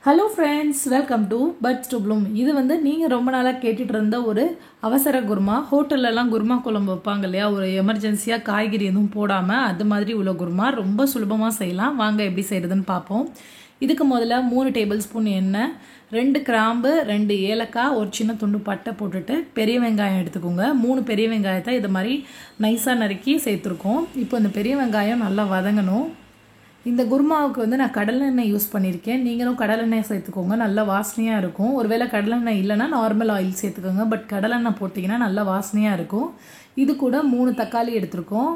Hello friends, welcome to buds to bloom. இது வந்து நீங்கள் ரொம்ப நாளாக கேட்டுட்டு இருந்த ஒரு அவசர குருமா. ஹோட்டல்லலாம் குருமா குழம்பு வைப்பாங்க இல்லையா, ஒரு எமர்ஜென்சியாக காய்கறி எதுவும் போடாமல் அது மாதிரி உள்ள குருமா ரொம்ப சுலபமாக செய்யலாம். வாங்க எப்படி செய்கிறதுன்னு பார்ப்போம். இதுக்கு முதல்ல 3 டேபிள் ஸ்பூன் எண்ணெய், 2 கிராம்பு, 2 ஏலக்காய், ஒரு சின்ன துண்டு பட்டை போட்டுட்டு பெரிய வெங்காயம் எடுத்துக்கோங்க. 3 பெரிய வெங்காயத்தை இது மாதிரி நைஸாக நறுக்கி சேர்த்துருக்கோம். இப்போ இந்த பெரிய வெங்காயம் நல்லா வதங்கணும். இந்த குருமாவுக்கு வந்து நான் கடலெண்ணெய் யூஸ் பண்ணியிருக்கேன். நீங்களும் கடலெண்ணெய் சேர்த்துக்கோங்க, நல்லா வாசனையாக இருக்கும். ஒருவேளை கடலெண்ணெய் இல்லைன்னா நார்மல் ஆயில் சேர்த்துக்கோங்க, பட் கடலெண்ணெய் போட்டிங்கன்னா நல்லா வாசனையாக இருக்கும். இது கூட 3 தக்காளி எடுத்துருக்கோம்.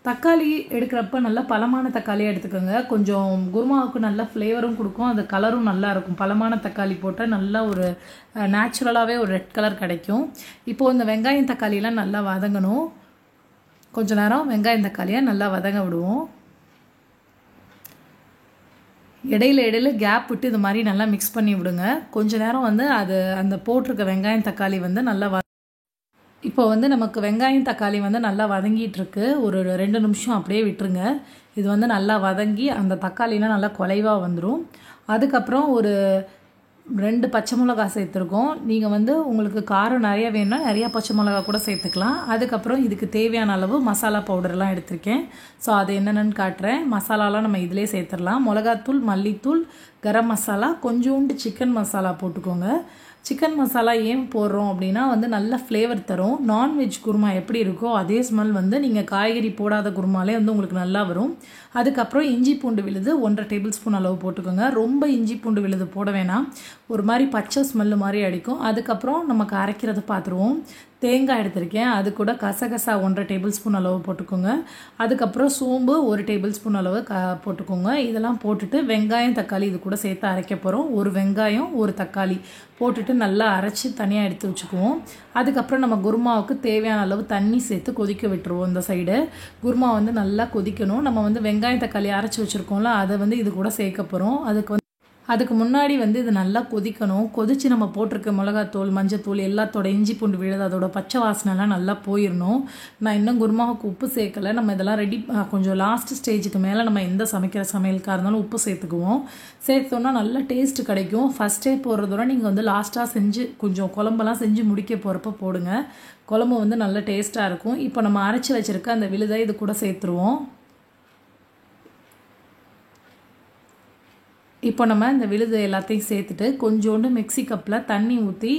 தக்காளி எடுக்கிறப்ப நல்லா பழமான தக்காளியாக எடுத்துக்கோங்க. கொஞ்சம் குருமாவுக்கு நல்ல ஃப்ளேவரும் கொடுக்கும், அது கலரும் நல்லா இருக்கும். பழமான தக்காளி போட்டால் நல்லா ஒரு நேச்சுரலாகவே ஒரு ரெட் கலர் கிடைக்கும். இப்போது இந்த வெங்காயம் தக்காளியெலாம் நல்லா வதங்கணும். கொஞ்சம் நேரம் வெங்காயம் தக்காளியாக நல்லா வதங்க விடுவோம். இடையில கேப் விட்டு இது மாதிரி நல்லா மிக்ஸ் பண்ணி விடுங்க. கொஞ்ச நேரம் வந்து அது அந்த போட்டிருக்க வெங்காயம் தக்காளி வந்து நல்லா இப்போ வந்து நமக்கு வெங்காயம் தக்காளி வந்து நல்லா வதங்கிட்டு இருக்கு. ஒரு 2 நிமிஷம் அப்படியே விட்டுருங்க. இது வந்து நல்லா வதங்கி அந்த தக்காளிலாம் நல்லா குலைவாக வந்துடும். அதுக்கப்புறம் ஒரு 2 பச்சை மிளகா சேர்த்துருக்கோம். நீங்கள் வந்து உங்களுக்கு காரம் நிறைய வேணும்னா நிறையா பச்சை மிளகா கூட சேர்த்துக்கலாம். அதுக்கப்புறம் இதுக்கு தேவையான அளவு மசாலா பவுடர்லாம் எடுத்திருக்கேன். ஸோ அது என்னென்னு காட்டுறேன். மசாலாலாம் நம்ம இதிலே சேர்த்துடலாம். மிளகாத்தூள், மல்லித்தூள், கரம் மசாலா, கொஞ்சோண்டு சிக்கன் மசாலா போட்டுக்கோங்க. சிக்கன் மசாலா ஏன் போடுறோம் அப்படின்னா வந்து நல்ல ஃப்ளேவர் தரும். நான்வெஜ் குருமா எப்படி இருக்கோ அதே ஸ்மெல் வந்து நீங்கள் காய்கறி போடாத குருமாலே வந்து உங்களுக்கு நல்லா வரும். அதுக்கப்புறம் இஞ்சி பூண்டு விழுது 1.5 டேபிள் ஸ்பூன் அளவு போட்டுக்கோங்க. ரொம்ப இஞ்சி பூண்டு விழுது போட வேணாம், ஒரு மாதிரி பச்சை ஸ்மெல்லு மாதிரி அடிக்கும். அதுக்கப்புறம் நமக்கு அரைக்கிறத பார்த்துருவோம். தேங்காய் எடுத்திருக்கேன், அது கூட கசகசா 1.5 டேபிள் ஸ்பூன் அளவு போட்டுக்கோங்க. அதுக்கப்புறம் சோம்பு 1 டேபிள் ஸ்பூன் அளவு போட்டுக்கோங்க. இதெல்லாம் போட்டுட்டு வெங்காயம் தக்காளி இது கூட சேர்த்து அரைக்க போகிறோம். ஒரு வெங்காயம், ஒரு தக்காளி போட்டுட்டு நல்லா அரைச்சி தனியாக எடுத்து வச்சுக்குவோம். அதுக்கப்புறம் நம்ம குருமாவுக்கு தேவையான அளவு தண்ணி சேர்த்து கொதிக்க விட்டுருவோம். இந்த சைடு குருமா வந்து நல்லா கொதிக்கணும். நம்ம வந்து வெங்காயம் தக்காளி அரைச்சி வச்சுருக்கோம்ல, அதை வந்து இது கூட சேர்க்க போகிறோம். அதுக்கு முன்னாடி வந்து இது நல்லா கொதிக்கணும். கொதித்து நம்ம போட்டிருக்க மிளகாத்தூள், மஞ்சத்தூள் எல்லாத்தோட இஞ்சி பூண்டு விழுது அதோட பச்சை வாசனைலாம் நல்லா போயிடணும். நான் இன்னும் குருமாவுக்கு உப்பு சேர்க்கலை. நம்ம இதெல்லாம் ரெடி கொஞ்சம் லாஸ்ட் ஸ்டேஜுக்கு மேலே நம்ம எந்த சமையலுக்காக இருந்தாலும் உப்பு சேர்த்துக்குவோம். சேர்த்தோன்னா நல்ல டேஸ்ட் கிடைக்கும். ஃபஸ்ட்டே போடுறதோட நீங்கள் வந்து லாஸ்ட்டாக செஞ்சு கொஞ்சம் குழம்பெல்லாம் செஞ்சு முடிக்க போகிறப்ப போடுங்க. குழம்பு வந்து நல்ல டேஸ்ட்டாக இருக்கும். இப்போ நம்ம அரைச்சி வச்சுருக்க அந்த விழுதை இது கூட சேர்த்துருவோம். இப்போ நம்ம இந்த விழுது எல்லாத்தையும் சேர்த்துட்டு கொஞ்சோண்டு மிக்ஸி கப்பில் தண்ணி ஊற்றி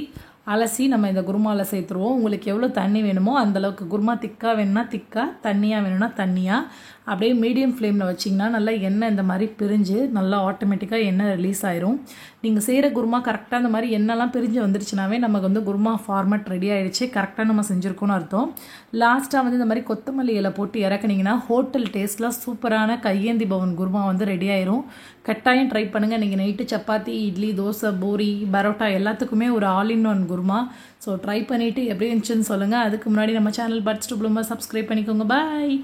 அலசி நம்ம இந்த குருமாவில் சேர்த்துருவோம். உங்களுக்கு எவ்வளோ தண்ணி வேணுமோ அந்தளவுக்கு. குருமா திக்காக வேணும்னா திக்காக, தண்ணியாக வேணும்னா தண்ணியாக. அப்படியே மீடியம் ஃப்ளேமில் வச்சிங்கன்னா நல்லா எண்ணெய் இந்த மாதிரி பிரிஞ்சு நல்லா ஆட்டோமேட்டிக்காக எண்ணெய் ரிலீஸ் ஆயிரும். நீங்கள் செய்கிற குருமா கரெக்டாக இந்த மாதிரி எண்ணெய்லாம் பிரிஞ்சு வந்துருச்சுனாவே நமக்கு வந்து குருமா ஃபார்மேட் ரெடி ஆகிடுச்சு, கரெக்டாக நம்ம செஞ்சுருக்கோன்னு அர்த்தம். லாஸ்ட்டாக வந்து இந்த மாதிரி கொத்தமல்லி இலை போட்டு இறக்குனீங்கன்னா ஹோட்டல் டேஸ்ட்டில் சூப்பரான கையேந்தி பவன் குருமா வந்து ரெடி ஆயிரும். கட்டாயம் ட்ரை பண்ணுங்கள். நீங்கள் நைட்டு சப்பாத்தி, இட்லி, தோசை, பூரி, பரோட்டா எல்லாத்துக்குமே ஒரு all in one kurma. So try பண்ணிவிட்டு எப்படி இருந்துச்சுன்னு சொல்லுங்கள். அதுக்கு முன்னாடி நம்ம சேனல் பட்ஸ் டு ப்ளூமை சப்ஸ்கிரைப் பண்ணிக்கோங்க. பாய்.